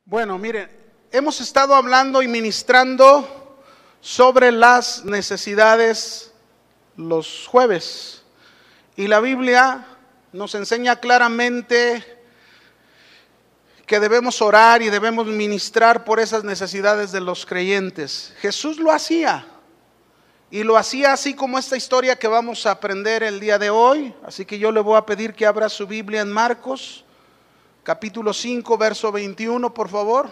Bueno, miren, hemos estado hablando y ministrando sobre las necesidades los jueves. Y la Biblia nos enseña claramente que debemos orar y debemos ministrar por esas necesidades de los creyentes. Jesús lo hacía. Y lo hacía así como esta historia que vamos a aprender el día de hoy. Así que yo le voy a pedir que abra su Biblia en Marcos, capítulo 5, verso 21, por favor.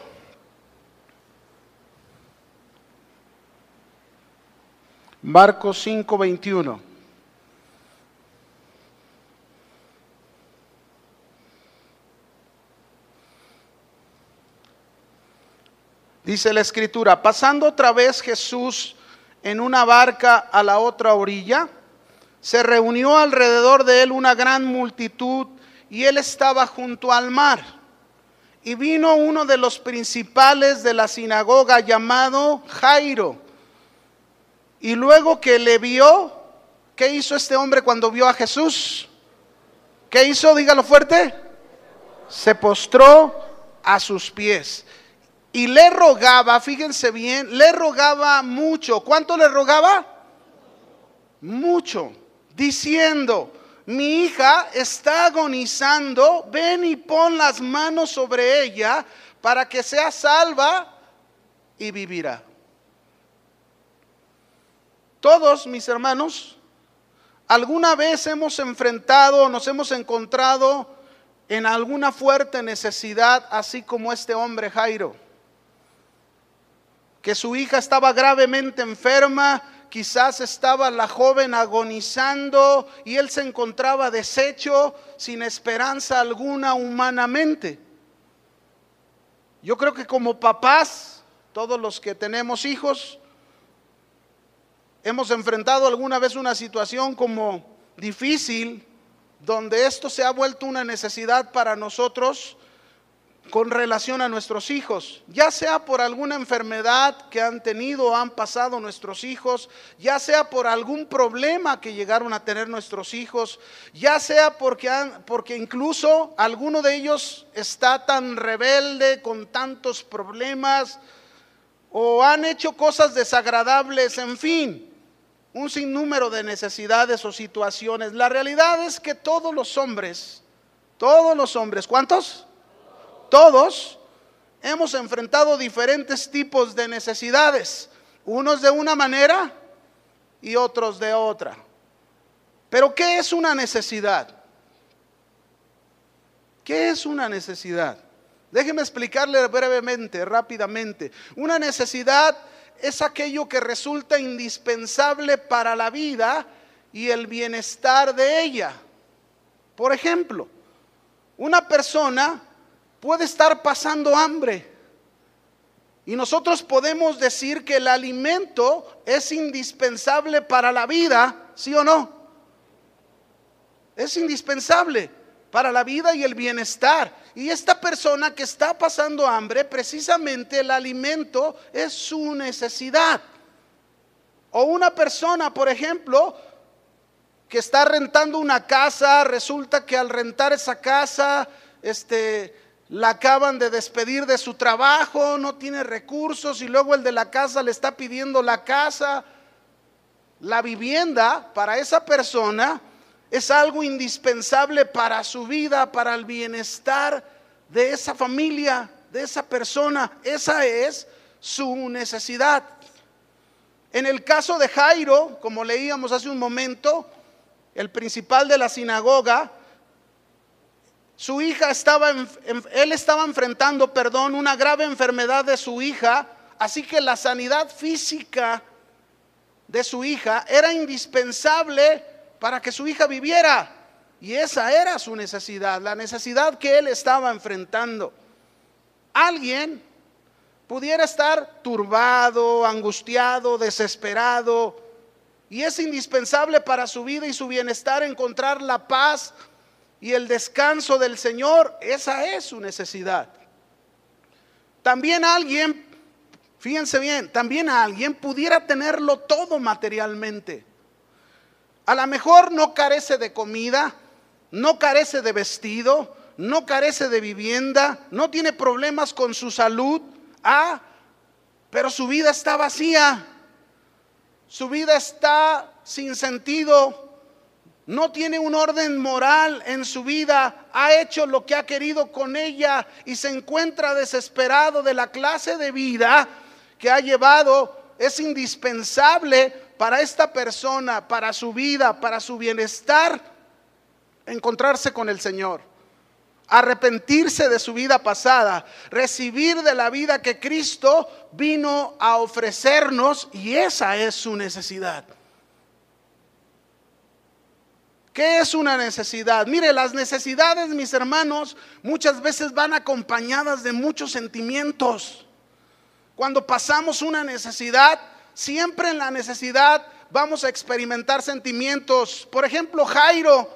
Marcos 5, 21. Dice la Escritura: pasando otra vez Jesús en una barca a la otra orilla, se reunió alrededor de él una gran multitud, y él estaba junto al mar. Y vino uno de los principales de la sinagoga llamado Jairo. Y luego que le vio, ¿qué hizo este hombre cuando vio a Jesús? ¿Qué hizo? Dígalo fuerte. Se postró a sus pies. Y le rogaba, fíjense bien, le rogaba mucho. ¿Cuánto le rogaba? Mucho. Diciendo: mi hija está agonizando, ven y pon las manos sobre ella para que sea salva y vivirá. Todos, mis hermanos, alguna vez hemos enfrentado, nos hemos encontrado en alguna fuerte necesidad, así como este hombre Jairo, que su hija estaba gravemente enferma. Quizás estaba la joven agonizando y él se encontraba deshecho, sin esperanza alguna humanamente. Yo creo que como papás, todos los que tenemos hijos, hemos enfrentado alguna vez una situación como difícil, donde esto se ha vuelto una necesidad para nosotros con relación a nuestros hijos, ya sea por alguna enfermedad que han tenido o han pasado nuestros hijos, ya sea por algún problema que llegaron a tener nuestros hijos, ya sea porque incluso alguno de ellos está tan rebelde con tantos problemas, o han hecho cosas desagradables, en fin, un sinnúmero de necesidades o situaciones. La realidad es que todos los hombres, ¿cuántos? Todos hemos enfrentado diferentes tipos de necesidades, unos de una manera y otros de otra. Pero ¿qué es una necesidad? ¿Qué es una necesidad? Déjeme explicarle brevemente, rápidamente. Una necesidad es aquello que resulta indispensable para la vida y el bienestar de ella. Por ejemplo, una persona puede estar pasando hambre y nosotros podemos decir que el alimento es indispensable para la vida, ¿sí o no? Es indispensable para la vida y el bienestar. Y esta persona que está pasando hambre, precisamente el alimento es su necesidad. O una persona, por ejemplo, que está rentando una casa, resulta que al rentar esa casa, la acaban de despedir de su trabajo, no tiene recursos, y luego el de la casa le está pidiendo la casa. La vivienda para esa persona es algo indispensable para su vida, para el bienestar de esa familia, de esa persona. Esa es su necesidad. En el caso de Jairo, como leíamos hace un momento, el principal de la sinagoga, su hija él estaba enfrentando, una grave enfermedad de su hija, así que la sanidad física de su hija era indispensable para que su hija viviera, y esa era su necesidad, la necesidad que él estaba enfrentando. Alguien pudiera estar turbado, angustiado, desesperado, y es indispensable para su vida y su bienestar encontrar la paz y el descanso del Señor. Esa es su necesidad. También alguien, fíjense bien, pudiera tenerlo todo materialmente. A lo mejor no carece de comida, no carece de vestido, no carece de vivienda, no tiene problemas con su salud, pero su vida está vacía, su vida está sin sentido, no tiene un orden moral en su vida, ha hecho lo que ha querido con ella y se encuentra desesperado de la clase de vida que ha llevado. Es indispensable para esta persona, para su vida, para su bienestar, encontrarse con el Señor, arrepentirse de su vida pasada, recibir de la vida que Cristo vino a ofrecernos, y esa es su necesidad. ¿Qué es una necesidad? Mire, las necesidades, mis hermanos, muchas veces van acompañadas de muchos sentimientos. Cuando pasamos una necesidad, siempre en la necesidad vamos a experimentar sentimientos. Por ejemplo, Jairo,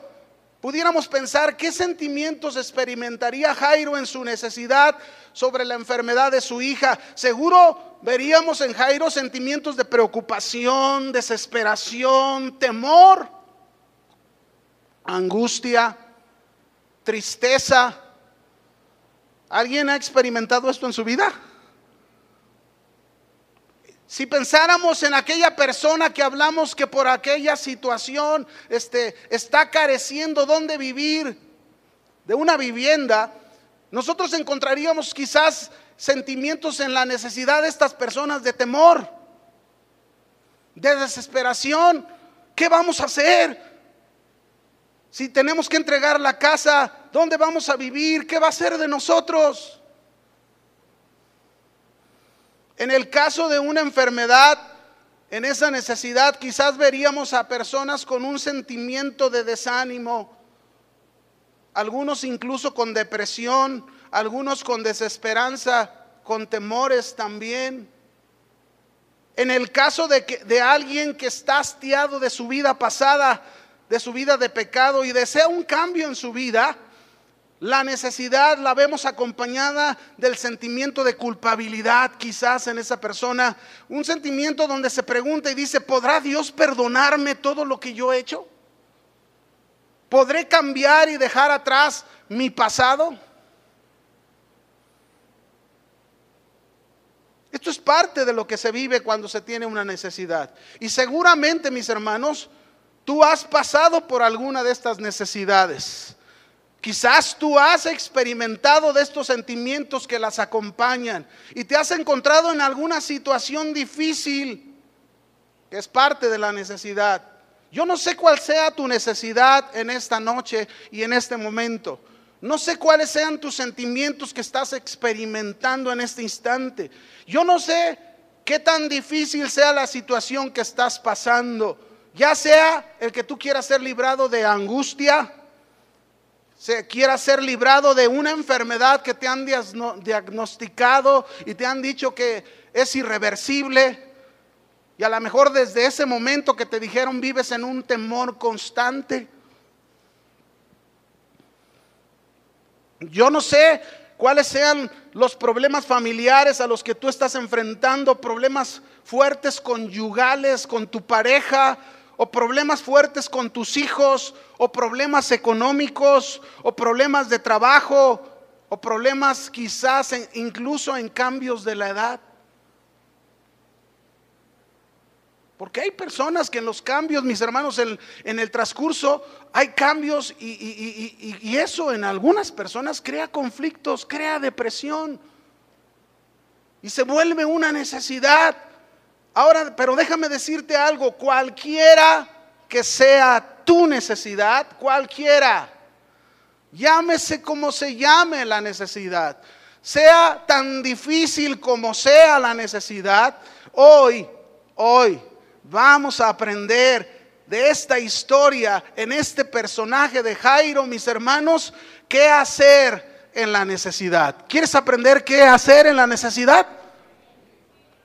pudiéramos pensar qué sentimientos experimentaría Jairo en su necesidad sobre la enfermedad de su hija. Seguro veríamos en Jairo sentimientos de preocupación, desesperación, temor, angustia, tristeza. ¿Alguien ha experimentado esto en su vida? Si pensáramos en aquella persona que hablamos que por aquella situación está careciendo donde vivir, de una vivienda, nosotros encontraríamos quizás sentimientos en la necesidad de estas personas de temor, de desesperación. ¿Qué vamos a hacer? Si tenemos que entregar la casa, ¿dónde vamos a vivir? ¿Qué va a ser de nosotros? En el caso de una enfermedad, en esa necesidad, quizás veríamos a personas con un sentimiento de desánimo, algunos incluso con depresión, algunos con desesperanza, con temores también. En el caso de alguien que está hastiado de su vida pasada, de su vida de pecado y desea un cambio en su vida, la necesidad la vemos acompañada del sentimiento de culpabilidad quizás en esa persona, un sentimiento donde se pregunta y dice: ¿podrá Dios perdonarme todo lo que yo he hecho? ¿Podré cambiar y dejar atrás mi pasado? Esto es parte de lo que se vive cuando se tiene una necesidad. Y seguramente, mis hermanos, tú has pasado por alguna de estas necesidades. Quizás tú has experimentado de estos sentimientos que las acompañan y te has encontrado en alguna situación difícil que es parte de la necesidad. Yo no sé cuál sea tu necesidad en esta noche y en este momento. No sé cuáles sean tus sentimientos que estás experimentando en este instante. Yo no sé qué tan difícil sea la situación que estás pasando. Ya sea el que tú quieras ser librado de angustia, quieras ser librado de una enfermedad que te han diagnosticado y te han dicho que es irreversible, y a lo mejor desde ese momento que te dijeron vives en un temor constante. Yo no sé cuáles sean los problemas familiares a los que tú estás enfrentando, problemas fuertes conyugales con tu pareja, o problemas fuertes con tus hijos, o problemas económicos, o problemas de trabajo, o problemas quizás incluso en cambios de la edad. Porque hay personas que en los cambios, mis hermanos, en el transcurso hay cambios y eso en algunas personas crea conflictos, crea depresión y se vuelve una necesidad. Ahora, pero déjame decirte algo: cualquiera que sea tu necesidad, cualquiera, llámese como se llame la necesidad, sea tan difícil como sea la necesidad, hoy vamos a aprender de esta historia, en este personaje de Jairo, mis hermanos, qué hacer en la necesidad. ¿Quieres aprender qué hacer en la necesidad?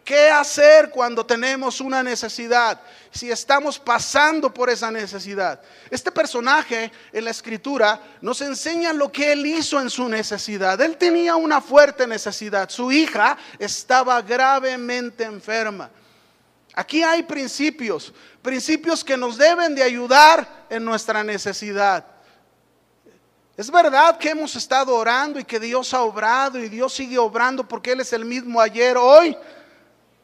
¿Qué hacer cuando tenemos una necesidad? Si estamos pasando por esa necesidad. Este personaje en la escritura nos enseña lo que él hizo en su necesidad. Él tenía una fuerte necesidad. Su hija estaba gravemente enferma. Aquí hay principios que nos deben de ayudar en nuestra necesidad. Es verdad que hemos estado orando y que Dios ha obrado y Dios sigue obrando porque Él es el mismo ayer, hoy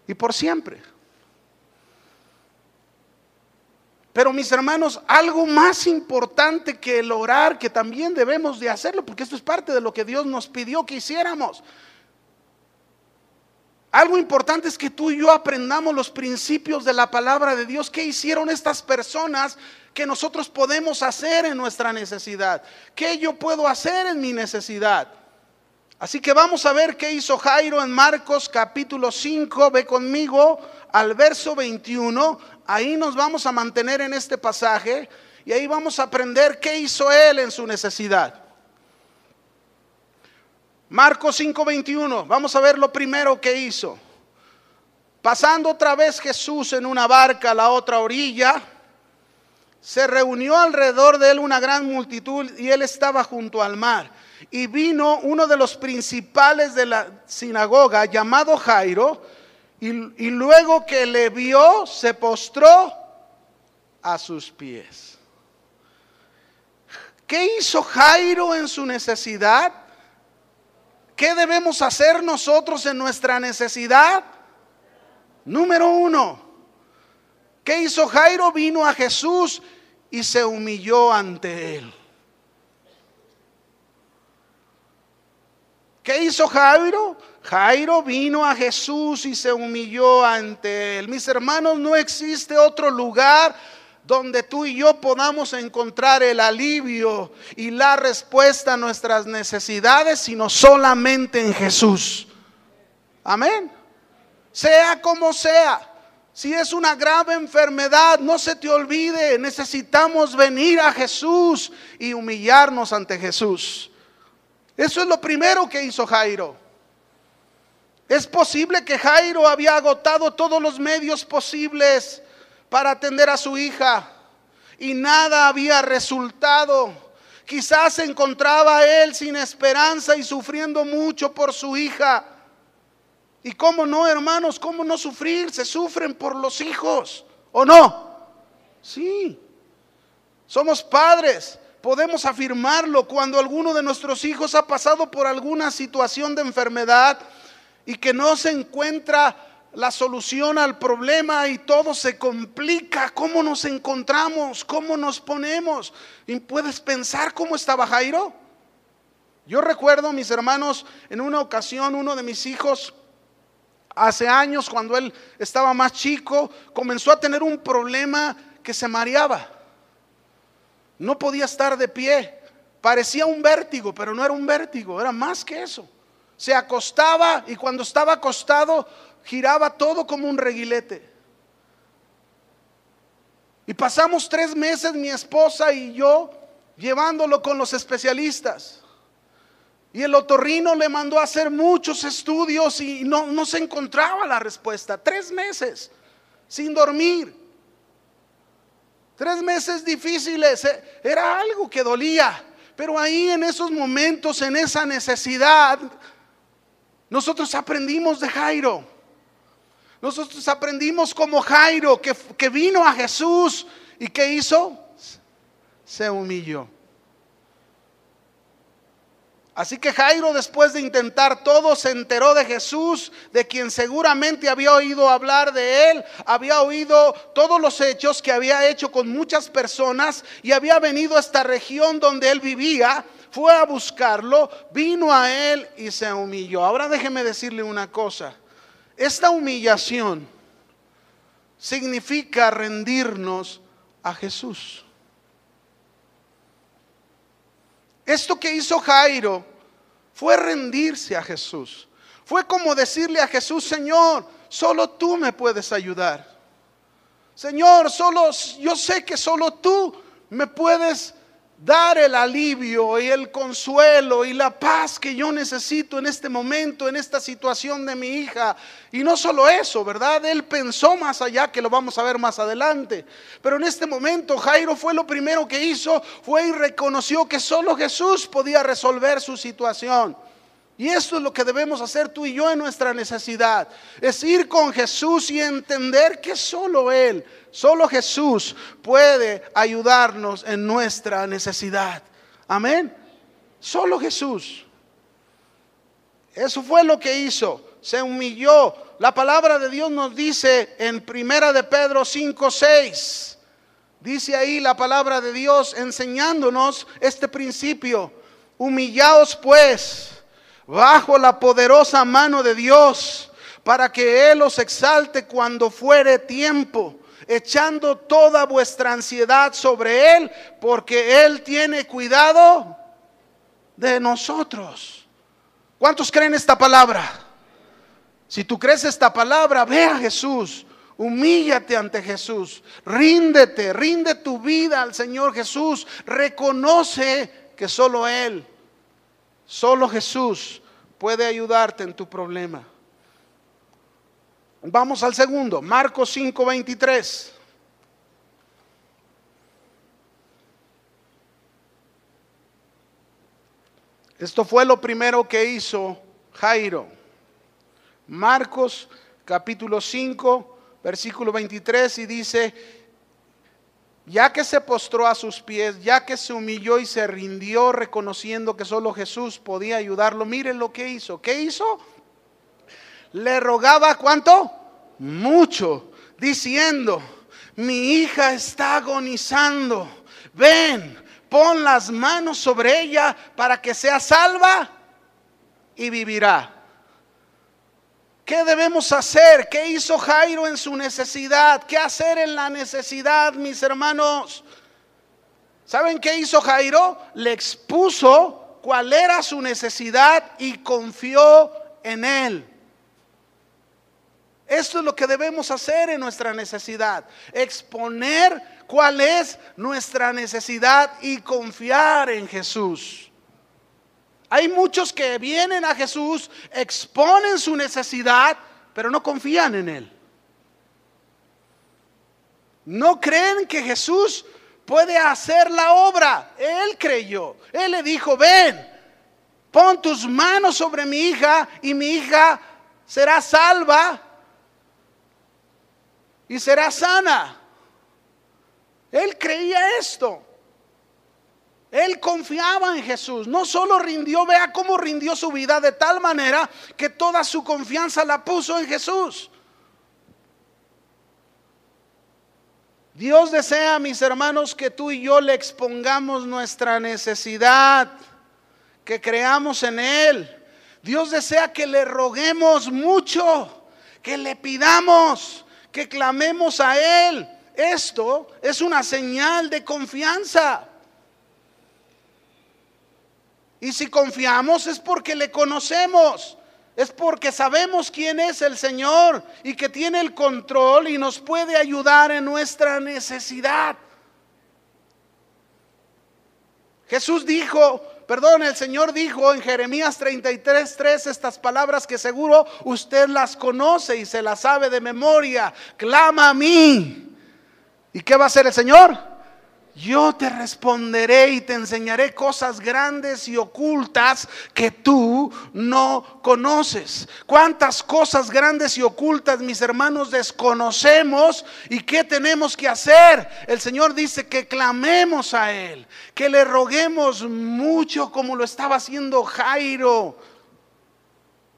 y por siempre. Pero mis hermanos, algo más importante que el orar, que también debemos de hacerlo, porque esto es parte de lo que Dios nos pidió que hiciéramos. Algo importante es que tú y yo aprendamos los principios de la palabra de Dios. ¿Qué hicieron estas personas que nosotros podemos hacer en nuestra necesidad? ¿Qué yo puedo hacer en mi necesidad? Así que vamos a ver qué hizo Jairo en Marcos capítulo 5. Ve conmigo al verso 21. Ahí nos vamos a mantener en este pasaje y ahí vamos a aprender qué hizo él en su necesidad. Marcos 5:21, vamos a ver lo primero que hizo. Pasando otra vez Jesús en una barca a la otra orilla, se reunió alrededor de él una gran multitud y él estaba junto al mar. Y vino uno de los principales de la sinagoga, llamado Jairo, y luego que le vio, se postró a sus pies. ¿Qué hizo Jairo en su necesidad? ¿Qué debemos hacer nosotros en nuestra necesidad? Número 1, ¿qué hizo Jairo? Vino a Jesús y se humilló ante él. ¿Qué hizo Jairo? Jairo vino a Jesús y se humilló ante él. Mis hermanos, no existe otro lugar donde tú y yo podamos encontrar el alivio y la respuesta a nuestras necesidades, sino solamente en Jesús. Amén. Sea como sea, si es una grave enfermedad, no se te olvide, necesitamos venir a Jesús y humillarnos ante Jesús. Eso es lo primero que hizo Jairo. Es posible que Jairo había agotado todos los medios posibles para atender a su hija y nada había resultado. Quizás se encontraba él sin esperanza y sufriendo mucho por su hija. Y cómo no, hermanos, cómo no sufrir, se sufren por los hijos, ¿o no? Sí, somos padres, podemos afirmarlo. Cuando alguno de nuestros hijos ha pasado por alguna situación de enfermedad y que no se encuentra la solución al problema y todo se complica, ¿cómo nos encontramos? ¿Cómo nos ponemos? ¿Y puedes pensar cómo estaba Jairo? Yo recuerdo, mis hermanos, en una ocasión uno de mis hijos, hace años, cuando él estaba más chico, comenzó a tener un problema que se mareaba. No podía estar de pie. Parecía un vértigo, pero no era un vértigo, era más que eso. Se acostaba y cuando estaba acostado giraba todo como un reguilete. Y pasamos 3 meses, mi esposa y yo, llevándolo con los especialistas. Y el otorrino le mandó a hacer muchos estudios y no se encontraba la respuesta. 3 meses sin dormir. 3 meses difíciles. Era algo que dolía. Pero ahí en esos momentos, en esa necesidad, nosotros aprendimos de Jairo. Nosotros aprendimos como Jairo, que vino a Jesús y ¿qué hizo? Se humilló. Así que Jairo, después de intentar todo, se enteró de Jesús, de quien seguramente había oído hablar de él, había oído todos los hechos que había hecho con muchas personas y había venido a esta región donde él vivía, fue a buscarlo, vino a él y se humilló. Ahora déjeme decirle una cosa, esta humillación significa rendirnos a Jesús. Esto que hizo Jairo fue rendirse a Jesús. Fue como decirle a Jesús: Señor, solo tú me puedes ayudar. Señor, yo sé que solo tú me puedes dar el alivio y el consuelo y la paz que yo necesito en este momento, en esta situación de mi hija. Y no solo eso, ¿verdad? Él pensó más allá, que lo vamos a ver más adelante. Pero en este momento Jairo fue lo primero que hizo, fue y reconoció que solo Jesús podía resolver su situación. Y esto es lo que debemos hacer tú y yo en nuestra necesidad. Es ir con Jesús y entender que solo Él, solo Jesús puede ayudarnos en nuestra necesidad. Amén. Solo Jesús. Eso fue lo que hizo. Se humilló. La palabra de Dios nos dice en 1 de Pedro 5:6. Dice ahí la palabra de Dios enseñándonos este principio. Humillaos pues bajo la poderosa mano de Dios, para que Él os exalte cuando fuere tiempo, echando toda vuestra ansiedad sobre Él, porque Él tiene cuidado de nosotros. ¿Cuántos creen esta palabra? Si tú crees esta palabra, ve a Jesús, humíllate ante Jesús, ríndete, rinde tu vida al Señor Jesús, reconoce que solo Él, solo Jesús puede ayudarte en tu problema. Vamos al segundo, Marcos 5:23. Esto fue lo primero que hizo Jairo. Marcos capítulo 5, versículo 23, y dice: ya que se postró a sus pies, ya que se humilló y se rindió, reconociendo que solo Jesús podía ayudarlo, miren lo que hizo. ¿Qué hizo? Le rogaba, ¿cuánto? Mucho, diciendo: mi hija está agonizando, ven, pon las manos sobre ella para que sea salva y vivirá. ¿Qué debemos hacer? ¿Qué hizo Jairo en su necesidad? ¿Qué hacer en la necesidad, mis hermanos? ¿Saben qué hizo Jairo? Le expuso cuál era su necesidad y confió en él. Esto es lo que debemos hacer en nuestra necesidad: exponer cuál es nuestra necesidad y confiar en Jesús. Hay muchos que vienen a Jesús, exponen su necesidad, pero no confían en Él. No creen que Jesús puede hacer la obra. Él creyó. Él le dijo: ven, pon tus manos sobre mi hija y mi hija será salva y será sana. Él creía esto. Él confiaba en Jesús. No solo rindió, vea cómo rindió su vida, de tal manera que toda su confianza la puso en Jesús. Dios desea, mis hermanos, que tú y yo le expongamos nuestra necesidad, que creamos en Él. Dios desea que le roguemos mucho, que le pidamos, que clamemos a Él. Esto es una señal de confianza. Y si confiamos es porque le conocemos, es porque sabemos quién es el Señor y que tiene el control y nos puede ayudar en nuestra necesidad. El Señor dijo en Jeremías 33:3 estas palabras que seguro usted las conoce y se las sabe de memoria: clama a mí. ¿Y qué va a hacer el Señor? Yo te responderé y te enseñaré cosas grandes y ocultas que tú no conoces. ¿Cuántas cosas grandes y ocultas, mis hermanos, desconocemos? ¿Y qué tenemos que hacer? El Señor dice que clamemos a Él, que le roguemos mucho, como lo estaba haciendo Jairo.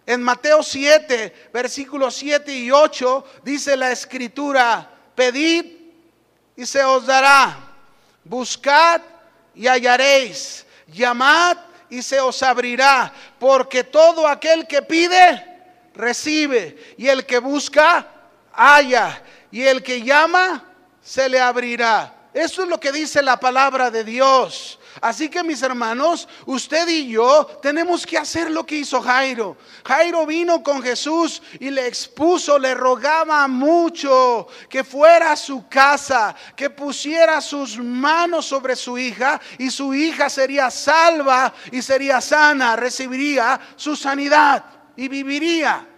En Mateo 7, versículos 7 y 8, dice la Escritura: pedid y se os dará. Buscad y hallaréis, llamad y se os abrirá, porque todo aquel que pide, recibe, y el que busca, halla, y el que llama, se le abrirá. Eso es lo que dice la palabra de Dios. Así que, mis hermanos, usted y yo tenemos que hacer lo que hizo Jairo. Jairo vino con Jesús y le expuso, le rogaba mucho que fuera a su casa, que pusiera sus manos sobre su hija, y su hija sería salva y sería sana, recibiría su sanidad y viviría.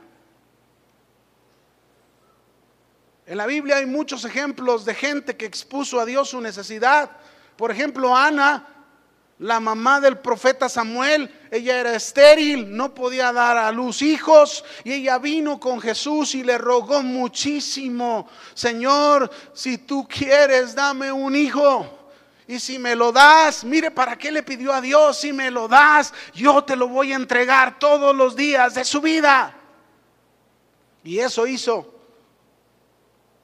En la Biblia hay muchos ejemplos de gente que expuso a Dios su necesidad. Por ejemplo, Ana, la mamá del profeta Samuel, ella era estéril, no podía dar a luz hijos, y ella vino con Jesús y le rogó muchísimo: Señor, si tú quieres, dame un hijo. Y si me lo das, mire para qué le pidió a Dios, si me lo das, yo te lo voy a entregar todos los días de su vida. Y eso hizo.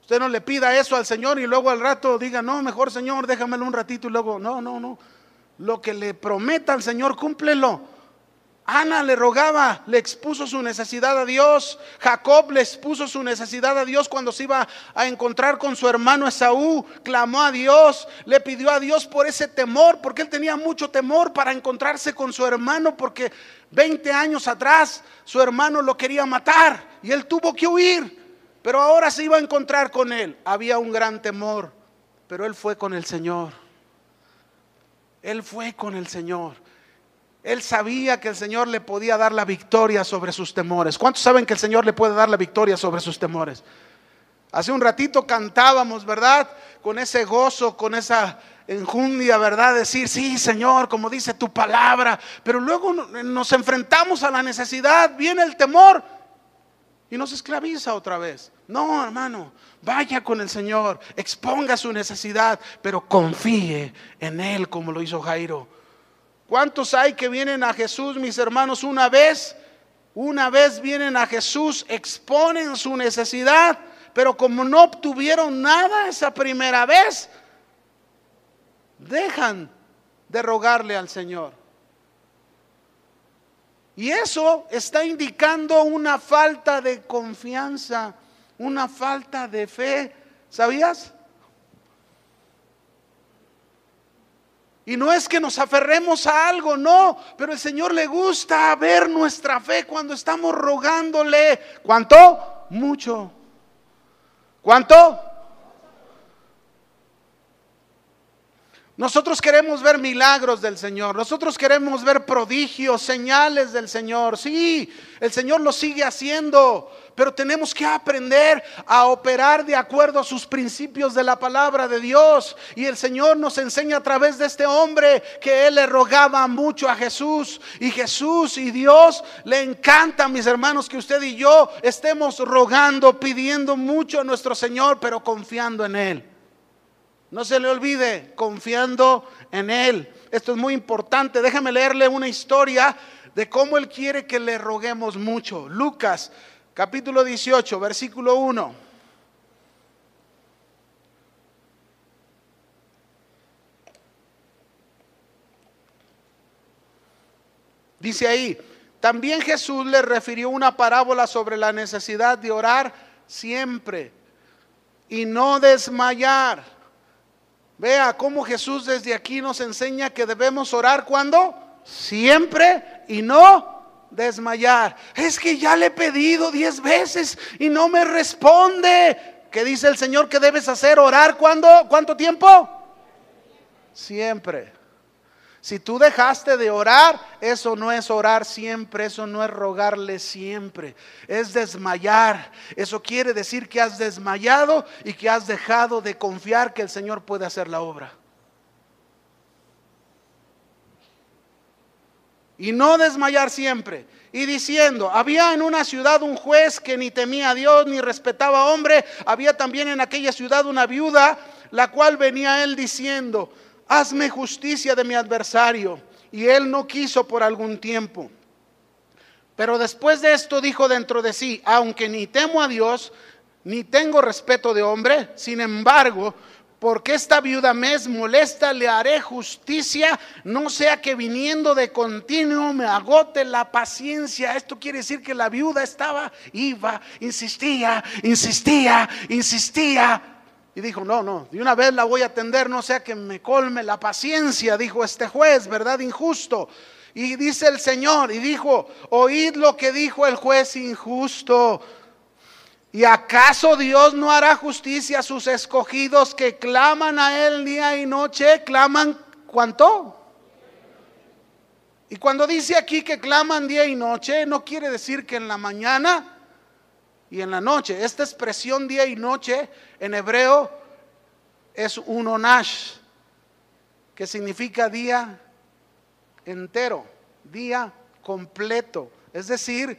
Usted no le pida eso al Señor y luego al rato diga, no, mejor Señor, déjamelo un ratito, y luego, no. Lo que le prometa al Señor, cúmplelo. Ana le rogaba, le expuso su necesidad a Dios. Jacob le expuso su necesidad a Dios cuando se iba a encontrar con su hermano Esaú. Clamó a Dios, le pidió a Dios por ese temor, porque él tenía mucho temor para encontrarse con su hermano, porque 20 años atrás su hermano lo quería matar y él tuvo que huir. Pero ahora se iba a encontrar con él. Había un gran temor, pero él fue con el Señor. Él fue con el Señor. Él sabía que el Señor le podía dar la victoria sobre sus temores. ¿Cuántos saben que el Señor le puede dar la victoria sobre sus temores? Hace un ratito cantábamos, ¿verdad? Con ese gozo, con esa enjundia, ¿verdad? Decir, sí, Señor, como dice tu palabra. Pero luego nos enfrentamos a la necesidad, viene el temor y nos esclaviza otra vez. No, hermano, vaya con el Señor, exponga su necesidad, pero confíe en Él como lo hizo Jairo. ¿Cuántos hay que vienen a Jesús, mis hermanos, una vez vienen a Jesús, exponen su necesidad, pero como no obtuvieron nada esa primera vez, dejan de rogarle al Señor? Y eso está indicando una falta de confianza, una falta de fe. ¿Sabías? Y no es que nos aferremos a algo, no, pero el Señor le gusta ver nuestra fe cuando estamos rogándole. ¿Cuánto? Mucho. ¿Cuánto? Nosotros queremos ver milagros del Señor, nosotros queremos ver prodigios, señales del Señor. Sí, el Señor lo sigue haciendo, pero tenemos que aprender a operar de acuerdo a sus principios de la palabra de Dios. Y el Señor nos enseña a través de este hombre que él le rogaba mucho a Jesús. Y Jesús y Dios le encanta, mis hermanos, que usted y yo estemos rogando, pidiendo mucho a nuestro Señor, pero confiando en Él. No se le olvide, confiando en Él. Esto es muy importante. Déjame leerle una historia de cómo Él quiere que le roguemos mucho. Lucas, capítulo 18, versículo 1. Dice ahí, también Jesús le refirió una parábola sobre la necesidad de orar siempre y no desmayar. Vea cómo Jesús desde aquí nos enseña que debemos orar ¿cuándo? Siempre y no desmayar. Es que ya le he pedido 10 veces y no me responde. ¿Qué dice el Señor que debes hacer? ¿Orar cuándo? ¿Cuánto tiempo? Siempre. Si tú dejaste de orar, eso no es orar siempre, eso no es rogarle siempre, es desmayar. Eso quiere decir que has desmayado y que has dejado de confiar que el Señor puede hacer la obra. Y no desmayar siempre. Y diciendo, había en una ciudad un juez que ni temía a Dios ni respetaba a hombre. Había también en aquella ciudad una viuda, la cual venía a él diciendo, hazme justicia de mi adversario. Y él no quiso por algún tiempo. Pero después de esto dijo dentro de sí, aunque ni temo a Dios, ni tengo respeto de hombre, sin embargo, porque esta viuda me es molesta, le haré justicia, no sea que viniendo de continuo me agote la paciencia. Esto quiere decir que la viuda insistía. Y dijo, no, de una vez la voy a atender, no sea que me colme la paciencia, dijo este juez, ¿verdad? Injusto. Y dice el Señor, y dijo, oíd lo que dijo el juez injusto. ¿Y acaso Dios no hará justicia a sus escogidos que claman a Él día y noche? ¿Claman cuánto? Y cuando dice aquí que claman día y noche, no quiere decir que en la mañana y en la noche. Esta expresión día y noche en hebreo es unonash, que significa día entero, día completo. Es decir,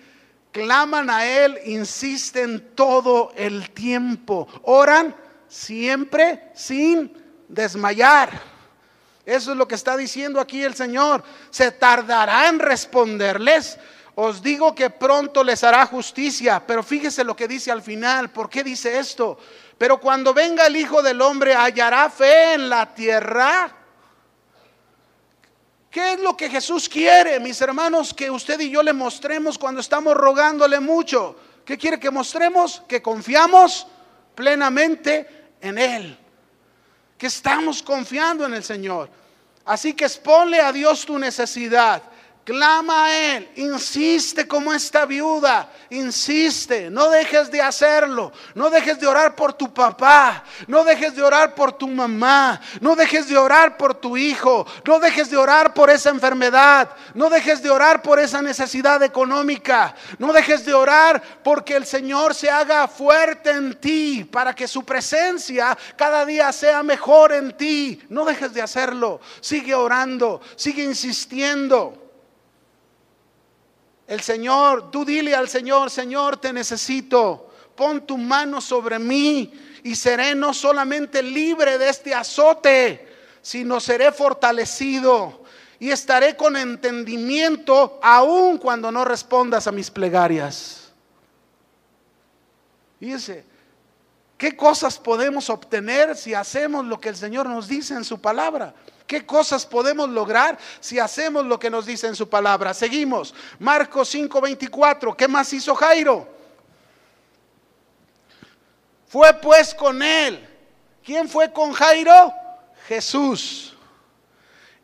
claman a Él, insisten todo el tiempo, oran siempre sin desmayar. Eso es lo que está diciendo aquí el Señor. ¿Se tardará en responderles? Os digo que pronto les hará justicia. Pero fíjese lo que dice al final. ¿Por qué dice esto? Pero cuando venga el Hijo del Hombre, ¿hallará fe en la tierra? ¿Qué es lo que Jesús quiere, mis hermanos, que usted y yo le mostremos cuando estamos rogándole mucho? ¿Qué quiere que mostremos? Que confiamos plenamente en Él, que estamos confiando en el Señor. Así que exponle a Dios tu necesidad, clama a Él, insiste como esta viuda, insiste, no dejes de hacerlo, no dejes de orar por tu papá, no dejes de orar por tu mamá, no dejes de orar por tu hijo, no dejes de orar por esa enfermedad, no dejes de orar por esa necesidad económica, no dejes de orar porque el Señor se haga fuerte en ti, para que su presencia cada día sea mejor en ti. No dejes de hacerlo, sigue orando, sigue insistiendo. El Señor, tú dile al Señor: Señor, te necesito, pon tu mano sobre mí y seré no solamente libre de este azote, sino seré fortalecido y estaré con entendimiento aun cuando no respondas a mis plegarias. Fíjese, ¿qué cosas podemos obtener si hacemos lo que el Señor nos dice en su palabra? ¿Qué cosas podemos lograr si hacemos lo que nos dice en su palabra? Seguimos, Marcos 5:24. ¿Qué más hizo Jairo? Fue pues con él. ¿Quién fue con Jairo? Jesús.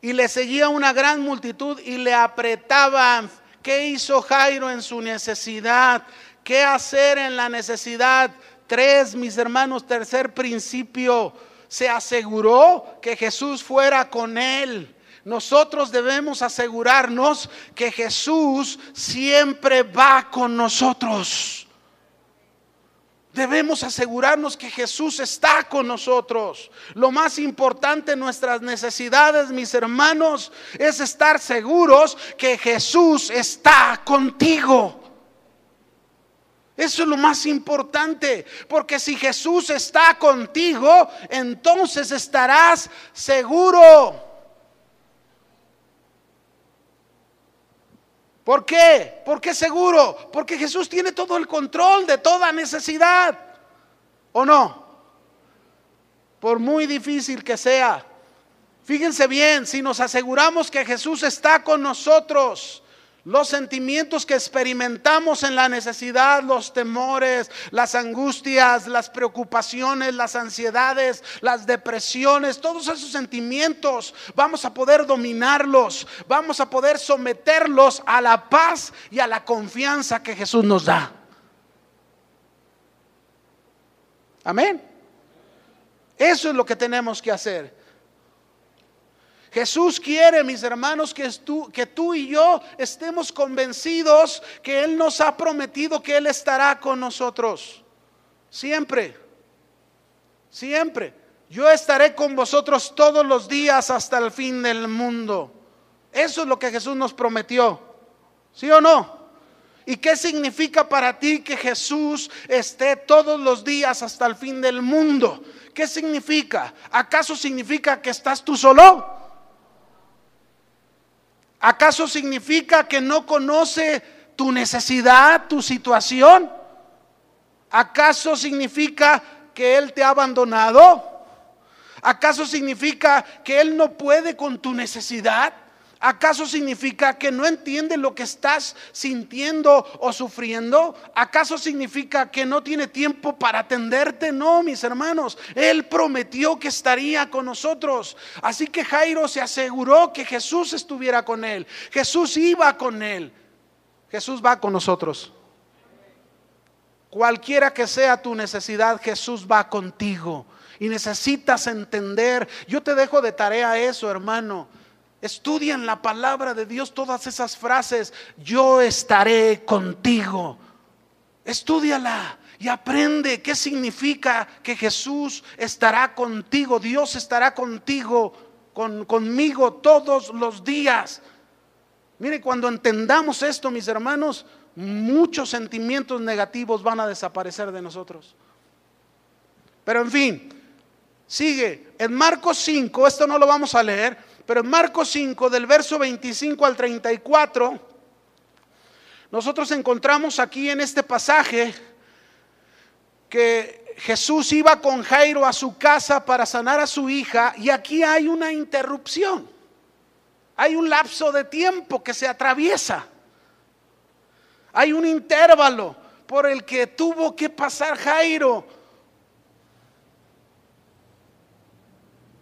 Y le seguía una gran multitud y le apretaban. ¿Qué hizo Jairo en su necesidad? ¿Qué hacer en la necesidad? 3, mis hermanos, tercer principio: se aseguró que Jesús fuera con él. Nosotros debemos asegurarnos que Jesús siempre va con nosotros. Debemos asegurarnos que Jesús está con nosotros. Lo más importante en nuestras necesidades, mis hermanos, es estar seguros que Jesús está contigo. Eso es lo más importante, porque si Jesús está contigo, entonces estarás seguro. ¿Por qué? ¿Por qué seguro? Porque Jesús tiene todo el control de toda necesidad, ¿o no? Por muy difícil que sea. Fíjense bien, si nos aseguramos que Jesús está con nosotros, los sentimientos que experimentamos en la necesidad, los temores, las angustias, las preocupaciones, las ansiedades, las depresiones, todos esos sentimientos vamos a poder dominarlos, vamos a poder someterlos a la paz y a la confianza que Jesús nos da. Amén. Eso es lo que tenemos que hacer. Jesús quiere, mis hermanos, que tú y yo estemos convencidos que Él nos ha prometido que Él estará con nosotros. Siempre, siempre. Yo estaré con vosotros todos los días hasta el fin del mundo. Eso es lo que Jesús nos prometió. ¿Sí o no? ¿Y qué significa para ti que Jesús esté todos los días hasta el fin del mundo? ¿Qué significa? ¿Acaso significa que estás tú solo? ¿Acaso significa que no conoce tu necesidad, tu situación? ¿Acaso significa que Él te ha abandonado? ¿Acaso significa que Él no puede con tu necesidad? ¿Acaso significa que no entiende lo que estás sintiendo o sufriendo? ¿Acaso significa que no tiene tiempo para atenderte? No, mis hermanos, Él prometió que estaría con nosotros. Así que Jairo se aseguró que Jesús estuviera con él. Jesús iba con él. Jesús va con nosotros. Cualquiera que sea tu necesidad, Jesús va contigo. Y necesitas entender. Yo te dejo de tarea eso, hermano. Estudia en la palabra de Dios todas esas frases. Yo estaré contigo. Estúdiala y aprende qué significa que Jesús estará contigo. Dios estará contigo, conmigo todos los días. Mire, cuando entendamos esto, mis hermanos, muchos sentimientos negativos van a desaparecer de nosotros. Pero en fin, sigue en Marcos 5, esto no lo vamos a leer. Pero en Marcos 5, del verso 25 al 34, nosotros encontramos aquí en este pasaje que Jesús iba con Jairo a su casa para sanar a su hija, y aquí hay una interrupción. Hay un lapso de tiempo que se atraviesa. Hay un intervalo por el que tuvo que pasar Jairo.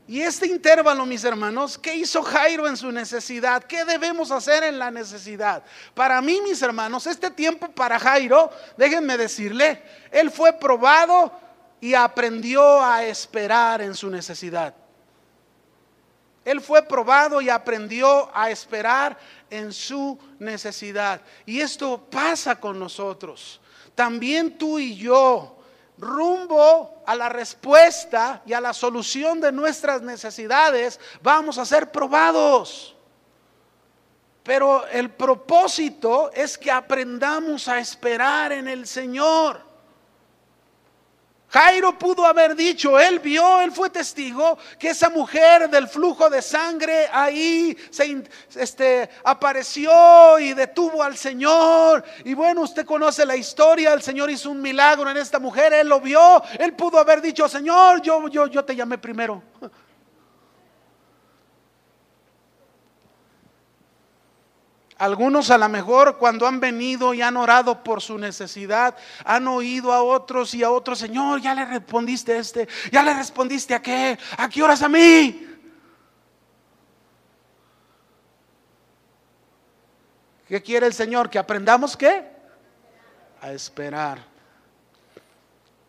Y este intervalo, mis hermanos, ¿qué hizo Jairo en su necesidad? ¿Qué debemos hacer en la necesidad? Para mí, mis hermanos, este tiempo para Jairo, déjenme decirle, él fue probado y aprendió a esperar en su necesidad. Él fue probado y aprendió a esperar en su necesidad. Y esto pasa con nosotros. También tú y yo, rumbo a la respuesta y a la solución de nuestras necesidades, vamos a ser probados. Pero el propósito es que aprendamos a esperar en el Señor. Jairo pudo haber dicho, él fue testigo que esa mujer del flujo de sangre ahí apareció y detuvo al Señor. Y bueno, usted conoce la historia, el Señor hizo un milagro en esta mujer, él lo vio. Él pudo haber dicho, Señor, yo te llamé primero. Algunos a lo mejor cuando han venido y han orado por su necesidad, han oído a otros y a otros, Señor, ya le respondiste a este, ya le respondiste a qué oras a mí? ¿Qué quiere el Señor? ¿Que aprendamos qué? A esperar.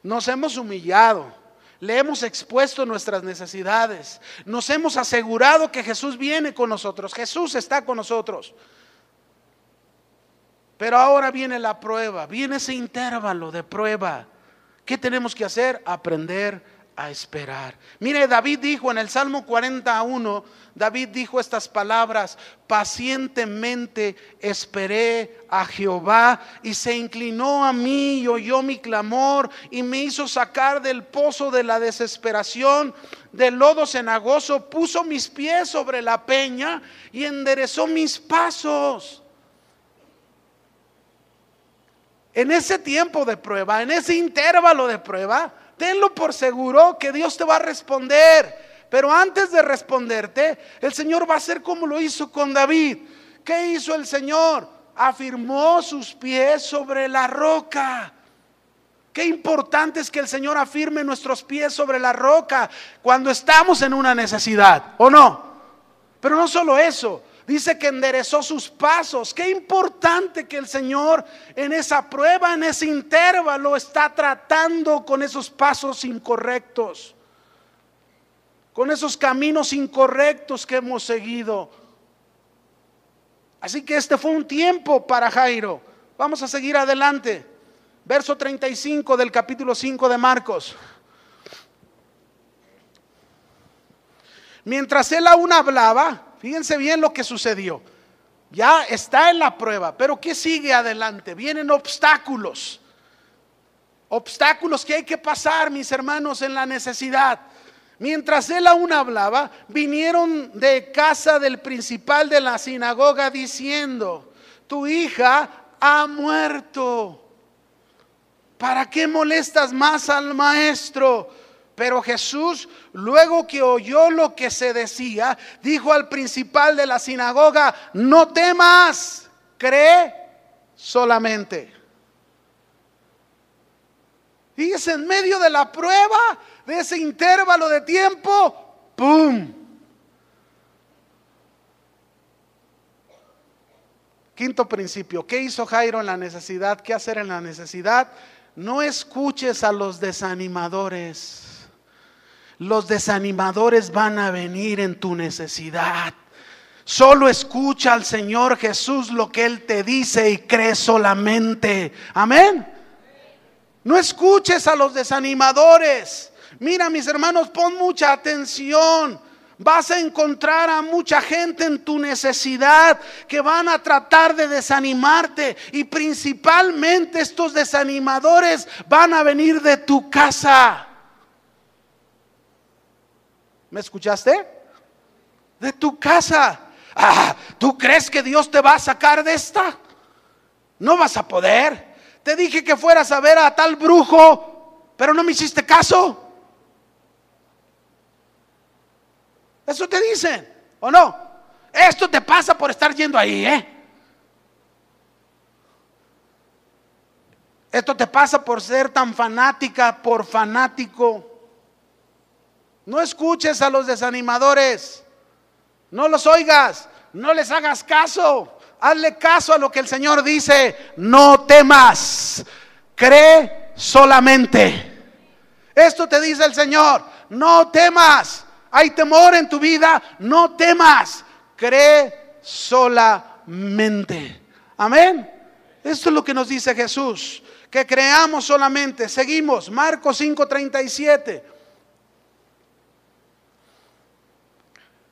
Nos hemos humillado, le hemos expuesto nuestras necesidades, nos hemos asegurado que Jesús viene con nosotros, Jesús está con nosotros. Pero ahora viene la prueba, viene ese intervalo de prueba. ¿Qué tenemos que hacer? Aprender a esperar. Mire, David dijo en el Salmo 41, David dijo estas palabras: pacientemente esperé a Jehová y se inclinó a mí y oyó mi clamor y me hizo sacar del pozo de la desesperación, del lodo cenagoso, puso mis pies sobre la peña y enderezó mis pasos. En ese tiempo de prueba, en ese intervalo de prueba, tenlo por seguro que Dios te va a responder. Pero antes de responderte, el Señor va a hacer como lo hizo con David. ¿Qué hizo el Señor? Afirmó sus pies sobre la roca. Qué importante es que el Señor afirme nuestros pies sobre la roca cuando estamos en una necesidad, ¿o no? Pero no solo eso. Dice que enderezó sus pasos. Qué importante que el Señor en esa prueba, en ese intervalo, está tratando con esos pasos incorrectos, con esos caminos incorrectos que hemos seguido. Así que este fue un tiempo para Jairo. Vamos a seguir adelante. Verso 35 del capítulo 5 de Marcos. Mientras él aún hablaba, fíjense bien lo que sucedió. Ya está en la prueba, pero ¿qué sigue adelante? Vienen obstáculos. Obstáculos que hay que pasar, mis hermanos, en la necesidad. Mientras él aún hablaba, vinieron de casa del principal de la sinagoga diciendo: tu hija ha muerto. ¿Para qué molestas más al maestro? Pero Jesús, luego que oyó lo que se decía, dijo al principal de la sinagoga: no temas, cree solamente. Fíjese, en medio de la prueba, de ese intervalo de tiempo, ¡pum! Quinto principio, ¿qué hizo Jairo en la necesidad? ¿Qué hacer en la necesidad? No escuches a los desanimadores. Los desanimadores van a venir en tu necesidad. Solo escucha al Señor Jesús lo que Él te dice y cree solamente. Amén. No escuches a los desanimadores. Mira, mis hermanos, pon mucha atención. Vas a encontrar a mucha gente en tu necesidad que van a tratar de desanimarte, y principalmente estos desanimadores van a venir de tu casa. ¿Me escuchaste? de tu casa. ¿Tú crees que Dios te va a sacar de esta? No vas a poder. Te dije que fueras a ver a tal brujo, pero no me hiciste caso. Eso te dicen, ¿o no? Esto te pasa por estar yendo ahí, Esto te pasa por ser tan fanática, por fanático. No escuches a los desanimadores. No los oigas, no les hagas caso. Hazle caso a lo que el Señor dice. No temas, cree solamente. Esto te dice el Señor. No temas. Hay temor en tu vida, no temas. Cree solamente. Amén. Esto es lo que nos dice Jesús. Que creamos solamente. Seguimos, Marcos 5:37.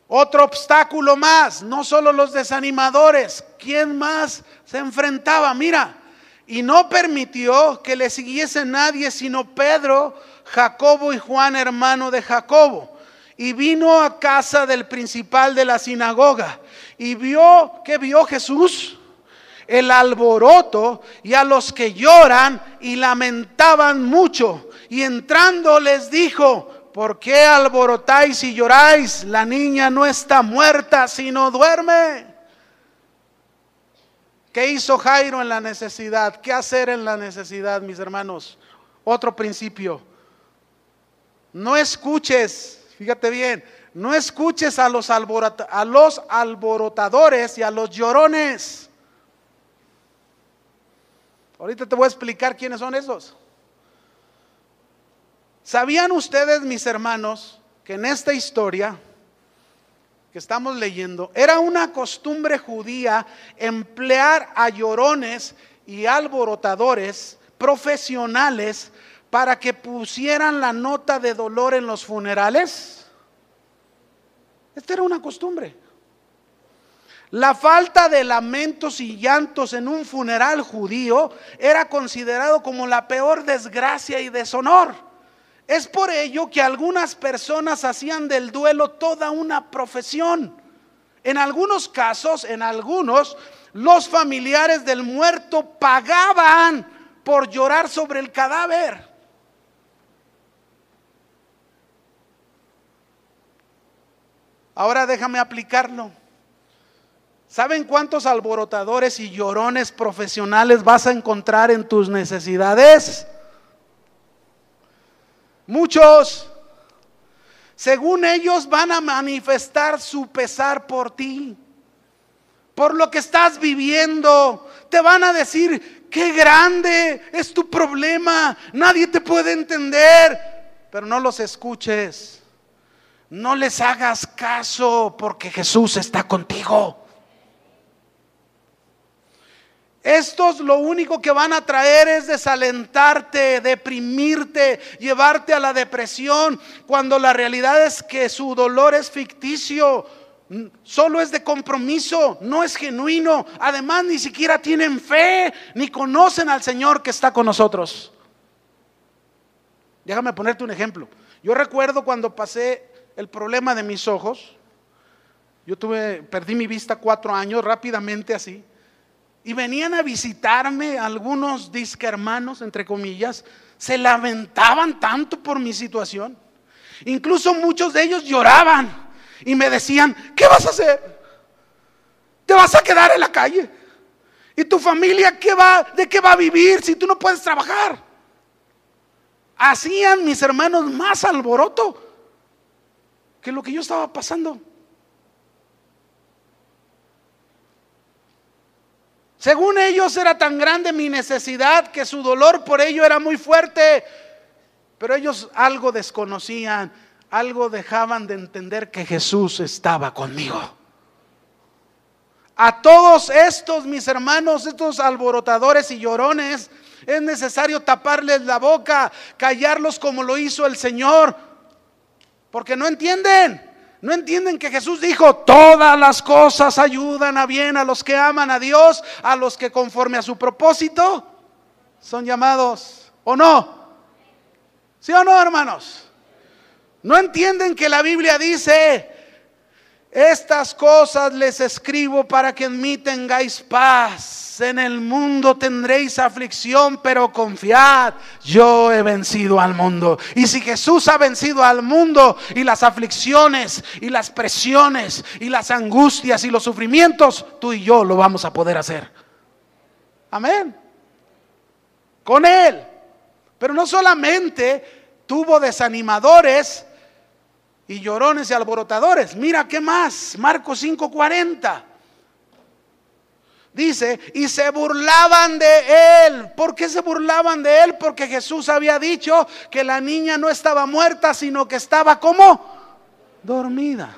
Otro obstáculo más, no solo los desanimadores. ¿Quién más se enfrentaba? Mira, y no permitió que le siguiese nadie sino Pedro, Jacobo y Juan, hermano de Jacobo. Y vino a casa del principal de la sinagoga. Y ¿qué vio Jesús? El alboroto y a los que lloran y lamentaban mucho. Y entrando les dijo: ¿por qué alborotáis y lloráis? La niña no está muerta, sino duerme. ¿Qué hizo Jairo en la necesidad? ¿Qué hacer en la necesidad, mis hermanos? Otro principio. No escuches, fíjate bien, no escuches a los alborotadores y a los llorones. Ahorita te voy a explicar quiénes son esos. ¿Sabían ustedes, mis hermanos, que en esta historia que estamos leyendo, era una costumbre judía emplear a llorones y alborotadores profesionales para que pusieran la nota de dolor en los funerales? Esta era una costumbre. La falta de lamentos y llantos en un funeral judío era considerado como la peor desgracia y deshonor. Es por ello que algunas personas hacían del duelo toda una profesión. En algunos casos, los familiares del muerto pagaban por llorar sobre el cadáver. Ahora déjame aplicarlo. ¿Saben cuántos alborotadores y llorones profesionales vas a encontrar en tus necesidades? Muchos. Según ellos van a manifestar su pesar por ti, por lo que estás viviendo. Te van a decir: qué grande es tu problema, nadie te puede entender. Pero no los escuches, no les hagas caso, porque Jesús está contigo. Estos lo único que van a traer es desalentarte, deprimirte, llevarte a la depresión, cuando la realidad es que su dolor es ficticio, solo es de compromiso, no es genuino. Además, ni siquiera tienen fe, ni conocen al Señor que está con nosotros. Déjame ponerte un ejemplo. Yo recuerdo cuando pasé el problema de mis ojos. Perdí mi vista 4 años, rápidamente así. Y venían a visitarme algunos disque hermanos, entre comillas, se lamentaban tanto por mi situación. Incluso muchos de ellos lloraban y me decían: ¿qué vas a hacer? ¿Te vas a quedar en la calle? ¿Y tu familia de qué va a vivir si tú no puedes trabajar? Hacían mis hermanos más alboroto que lo que yo estaba pasando. Según ellos era tan grande mi necesidad que su dolor por ello era muy fuerte. Pero ellos algo desconocían, algo dejaban de entender, que Jesús estaba conmigo. A todos estos, mis hermanos, estos alborotadores y llorones, es necesario taparles la boca, callarlos como lo hizo el Señor, porque no entienden que Jesús dijo: todas las cosas ayudan a bien a los que aman a Dios, a los que conforme a su propósito son llamados. ¿O no? ¿Sí o no, hermanos? No entienden que la Biblia dice: estas cosas les escribo para que en mí tengáis paz. En el mundo tendréis aflicción, pero confiad, yo he vencido al mundo. Y si Jesús ha vencido al mundo y las aflicciones y las presiones y las angustias y los sufrimientos, tú y yo lo vamos a poder hacer. Amén. Con Él. Pero no solamente tuvo desanimadores y llorones y alborotadores. Mira qué más. Marcos 5:40. Dice, y se burlaban de Él. ¿Por qué se burlaban de Él? Porque Jesús había dicho que la niña no estaba muerta, sino que estaba como dormida.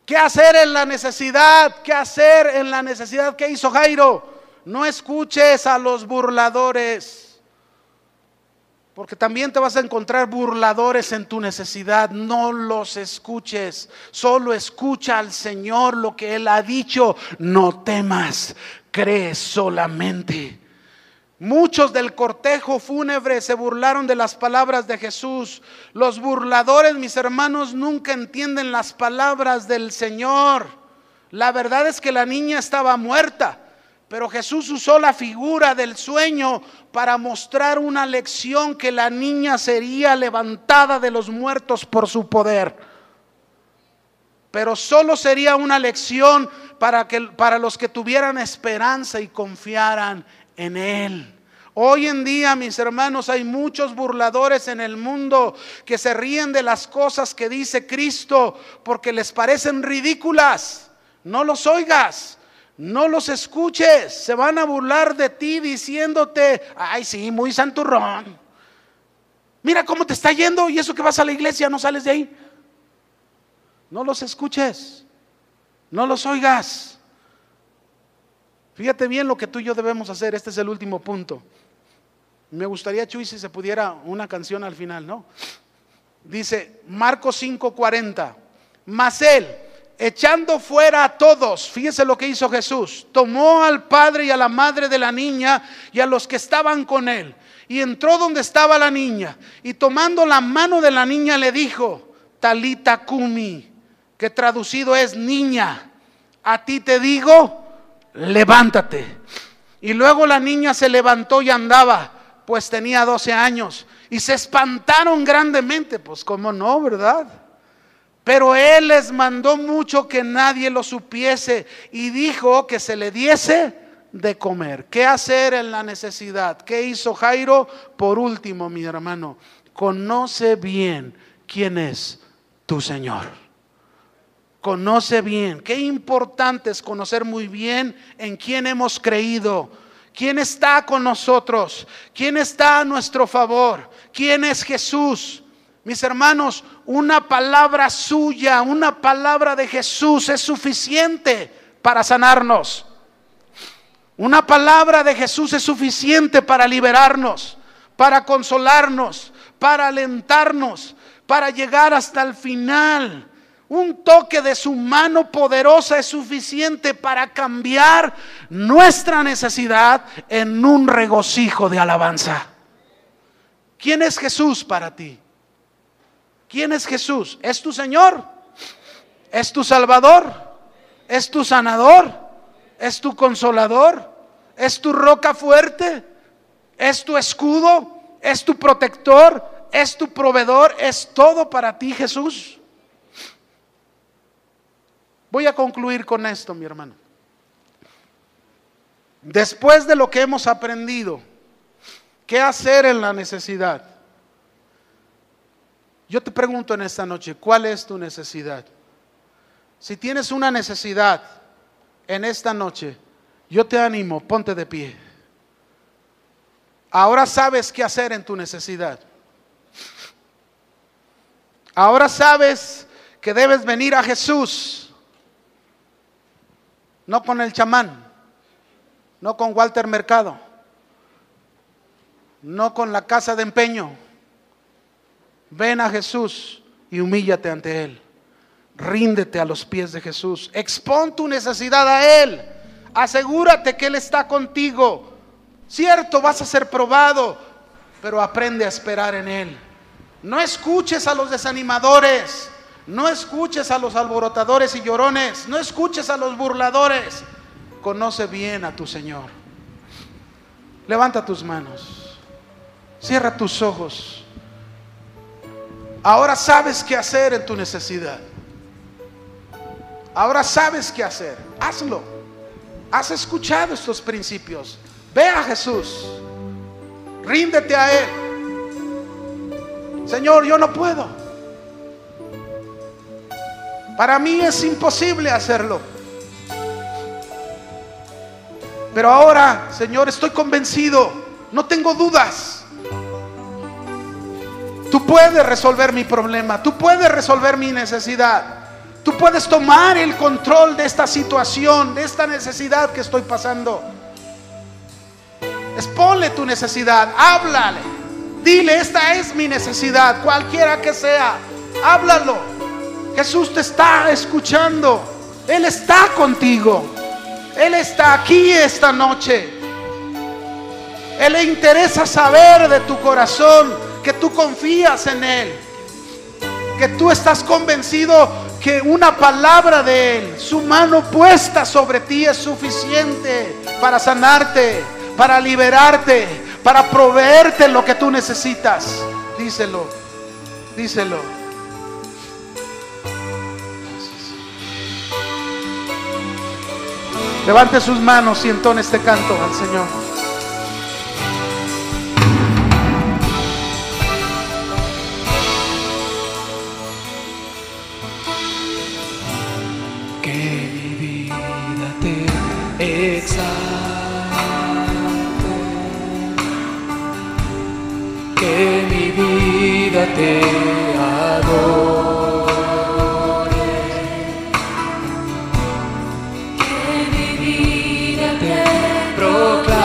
¿Qué hacer en la necesidad? ¿Qué hacer en la necesidad? ¿Qué hizo Jairo? No escuches a los burladores. Porque también te vas a encontrar burladores en tu necesidad. No los escuches. Solo escucha al Señor lo que Él ha dicho. No temas, cree solamente. Muchos del cortejo fúnebre se burlaron de las palabras de Jesús. Los burladores, mis hermanos, nunca entienden las palabras del Señor. La verdad es que la niña estaba muerta, pero Jesús usó la figura del sueño para mostrar una lección, que la niña sería levantada de los muertos por su poder. Pero solo sería una lección para los que tuvieran esperanza y confiaran en Él. Hoy en día, mis hermanos, hay muchos burladores en el mundo que se ríen de las cosas que dice Cristo porque les parecen ridículas. No los oigas. No los escuches, se van a burlar de ti diciéndote, ay sí, muy santurrón. Mira cómo te está yendo y eso que vas a la iglesia no sales de ahí. No los escuches, no los oigas. Fíjate bien lo que tú y yo debemos hacer, este es el último punto. Me gustaría, Chuy, si se pudiera una canción al final, ¿no? Dice Marcos 5:40, mas Él, echando fuera a todos, fíjese lo que hizo Jesús, tomó al padre y a la madre de la niña y a los que estaban con él, y entró donde estaba la niña, y tomando la mano de la niña le dijo, Talita cumi, que traducido es, niña, a ti te digo, levántate. Y luego la niña se levantó y andaba, pues tenía 12 años, y se espantaron grandemente. Pues cómo no, ¿verdad? Pero Él les mandó mucho que nadie lo supiese y dijo que se le diese de comer. ¿Qué hacer en la necesidad? ¿Qué hizo Jairo? Por último, mi hermano, conoce bien quién es tu Señor. Conoce bien. Qué importante es conocer muy bien en quién hemos creído. ¿Quién está con nosotros? ¿Quién está a nuestro favor? ¿Quién es Jesús? Mis hermanos, una palabra suya, una palabra de Jesús es suficiente para sanarnos. Una palabra de Jesús es suficiente para liberarnos, para consolarnos, para alentarnos, para llegar hasta el final. Un toque de su mano poderosa es suficiente para cambiar nuestra necesidad en un regocijo de alabanza. ¿Quién es Jesús para ti? ¿Quién es Jesús? ¿Es tu Señor? ¿Es tu Salvador? ¿Es tu sanador? ¿Es tu consolador? ¿Es tu roca fuerte? ¿Es tu escudo? ¿Es tu protector? ¿Es tu proveedor? ¿Es todo para ti Jesús? Voy a concluir con esto, mi hermano. Después de lo que hemos aprendido, ¿qué hacer en la necesidad? Yo te pregunto en esta noche, ¿cuál es tu necesidad? Si tienes una necesidad en esta noche, yo te animo, ponte de pie. Ahora sabes qué hacer en tu necesidad. Ahora sabes que debes venir a Jesús, no con el chamán, no con Walter Mercado, no con la casa de empeño. Ven a Jesús y humíllate ante Él. Ríndete a los pies de Jesús. Expón tu necesidad a Él. Asegúrate que Él está contigo. Cierto, vas a ser probado, pero aprende a esperar en Él. No escuches a los desanimadores. No escuches a los alborotadores y llorones, no escuches a los burladores. Conoce bien a tu Señor. Levanta tus manos, cierra tus ojos. Ahora sabes qué hacer en tu necesidad. Ahora sabes qué hacer. Hazlo. Has escuchado estos principios. Ve a Jesús. Ríndete a Él. Señor, yo no puedo. Para mí es imposible hacerlo. Pero ahora, Señor, estoy convencido. No tengo dudas. Tú puedes resolver mi problema. Tú puedes resolver mi necesidad. Tú puedes tomar el control de esta situación, de esta necesidad que estoy pasando. Exponle tu necesidad, háblale. Dile, esta es mi necesidad, cualquiera que sea. Háblalo. Jesús te está escuchando. Él está contigo. Él está aquí esta noche. Él le interesa saber de tu corazón que tú confías en Él, que tú estás convencido que una palabra de Él, su mano puesta sobre ti, es suficiente para sanarte, para liberarte, para proveerte lo que tú necesitas. Díselo, díselo. Levante sus manos y entone este canto al Señor. Que mi vida te exalte, que mi vida te adore, que mi vida te proclame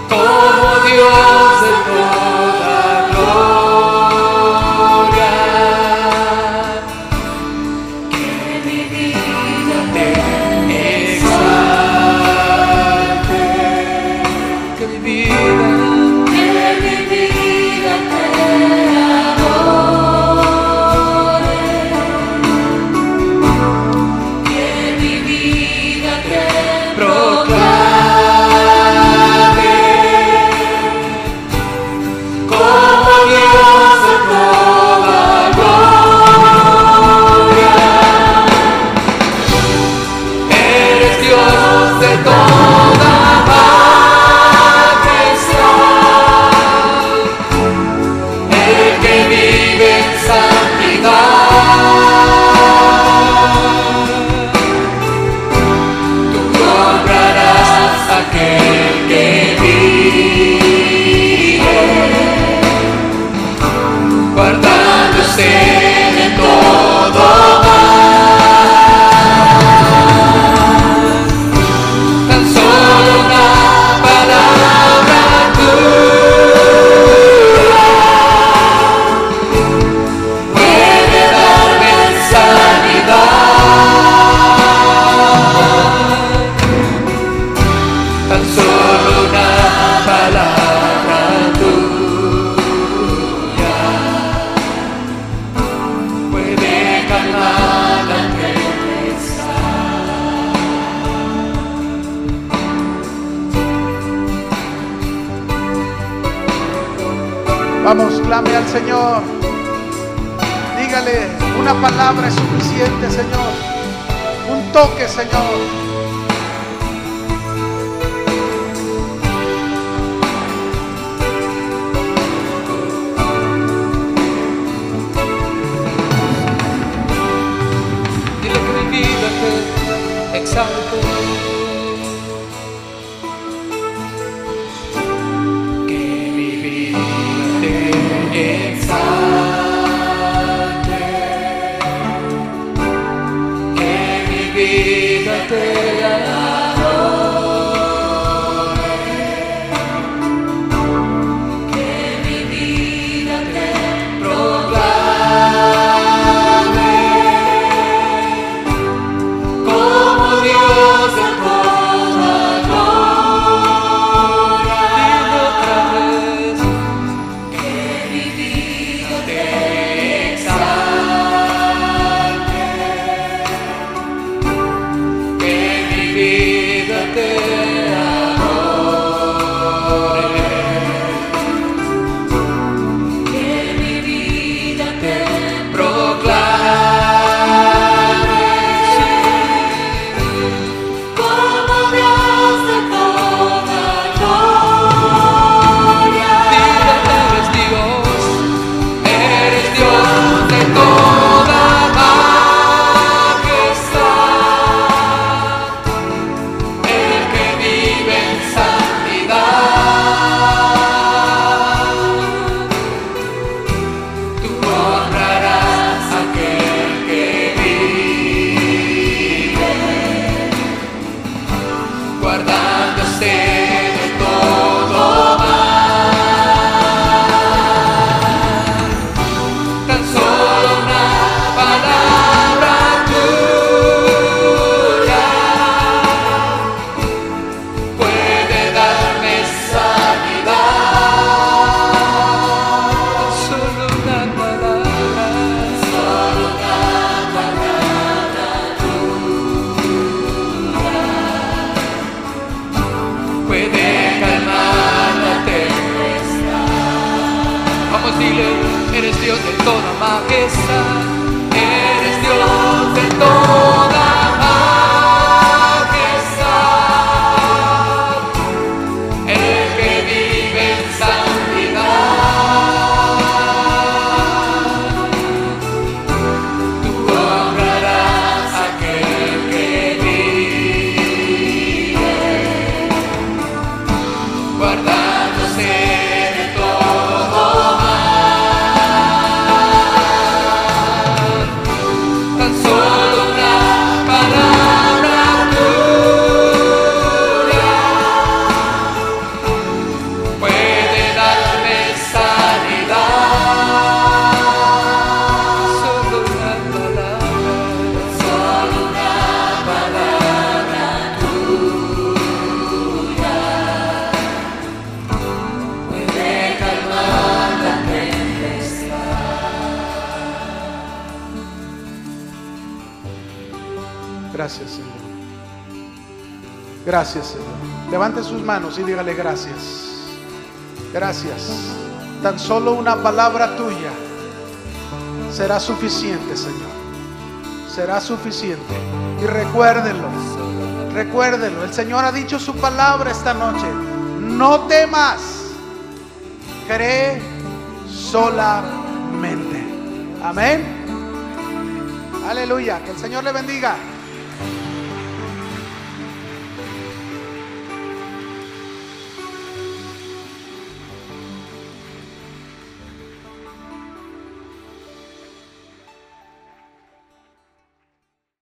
como Dios de toda gloria, que mi vida te exalte, que mi vida te adore, que mi vida te proclame como Dios de toda gloria. Eres Dios de toda majestad, el que vive en santidad. Tú nombrarás a aquel que vive, guardándose de todo mal. Tan solo una palabra tuya puede darme sanidad. Tan solo una palabra tuya puede calmar la tempestad. Vamos, clame al Señor. Dígale, una palabra es suficiente, Señor. Un toque, Señor. Dile que mi vida te exalte, que mi vida te exalte, que mi vida te adore, que mi vida te proclame como Dios de toda te adore. Que mi vida te proclame, como Dios de toda gloria. Dile, eres Dios de toda majestad, el que vive en santidad. Tú honrarás a aquel que vive, guardándose de todo mal. Tan solo una palabra tuya puede darme sanidad. Solo una palabra puede calmar la tempestad. Vamos, dile, eres Dios de toda majestad, eres Dios de toda majestad, el que vive en santidad. Tú honrarás a aquel que vive, guardándose de todo mal. Tan solo una palabra tuya puede darme sanidad. Solo una palabra tuya puede calmar la tempestad. Gracias, Señor. Gracias, Señor. Levante sus manos y dígale gracias. Gracias. Tan solo una palabra tuya será suficiente, Señor. Será suficiente. Y recuérdenlo. Recuérdenlo. El Señor ha dicho su palabra esta noche. No temas. Cree solamente. Amén. Aleluya. Que el Señor le bendiga.